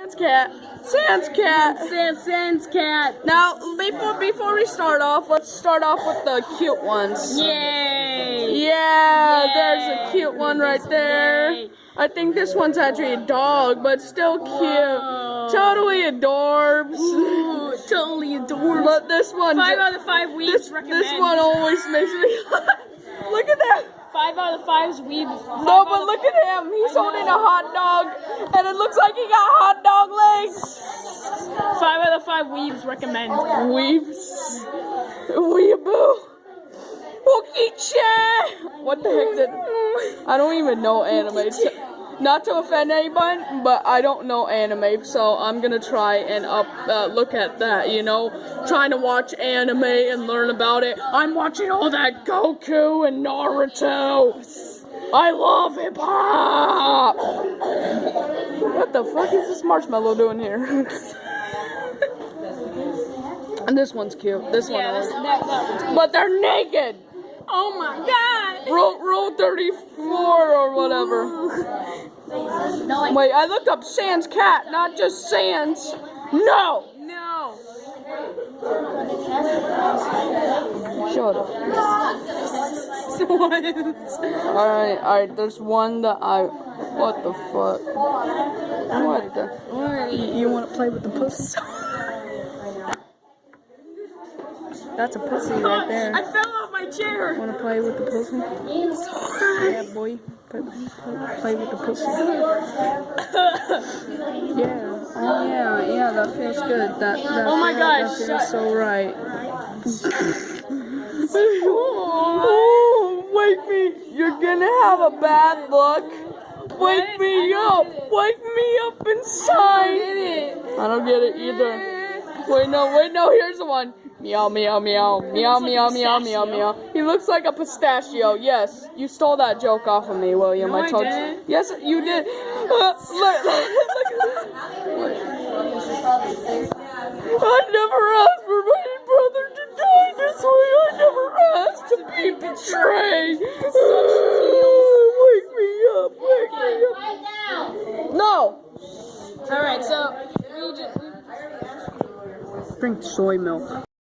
Sans cat. Sans cat. Sans cat. Now, before we start off, let's start off with the cute ones. Yay! Yeah, Yay. there's a cute one right there. Yay. I think this one's actually a dog, but still cute. Whoa. Totally adorbs. Ooh, totally adorable. But this one, 5 out of 5 weebs recommend. this one always makes me. Look at that. 5 out of 5's weebs. No, but look at him. He's holding a hot dog, and it looks like he got hot dog legs. 5 out of 5 weebs recommend. Weebs. Weeaboo. Wookie-chan. What the heck did... I don't even know anime. Not to offend anyone, but I don't know anime, so I'm gonna try and look at that, you know? Trying to watch anime and learn about it. I'm watching all that Goku and Naruto. I love hip-hop. What the fuck is this marshmallow doing here? And this one's cute. This one Yeah, that one's cute. But they're naked. Oh my god! Rule 34 or whatever. Wait, I looked up Sans cat, not just Sans. No! No! Shut up. Alright, there's one that what the fuck? What the? You want to play with the pussy? That's a pussy right there. I fell off my chair! Wanna play with the pussy? Yeah, boy. Play with the pussy. Yeah. Oh yeah, that feels good. Oh my gosh. That feels so right. Oh, wake me. You're gonna have a bad look. Wake me up. Wake me up inside. I don't get it either. Wait, no, here's the one. Meow, meow, meow, meow, meow, meow, meow, meow. He looks like a pistachio. Yes, you stole that joke off of me, William. No, I told didn't. you. Yes, you did. Look. I never asked for my brother to die this way. I never asked to be betrayed. Wake me up. Wake me up. No. Alright, so we Drink soy milk.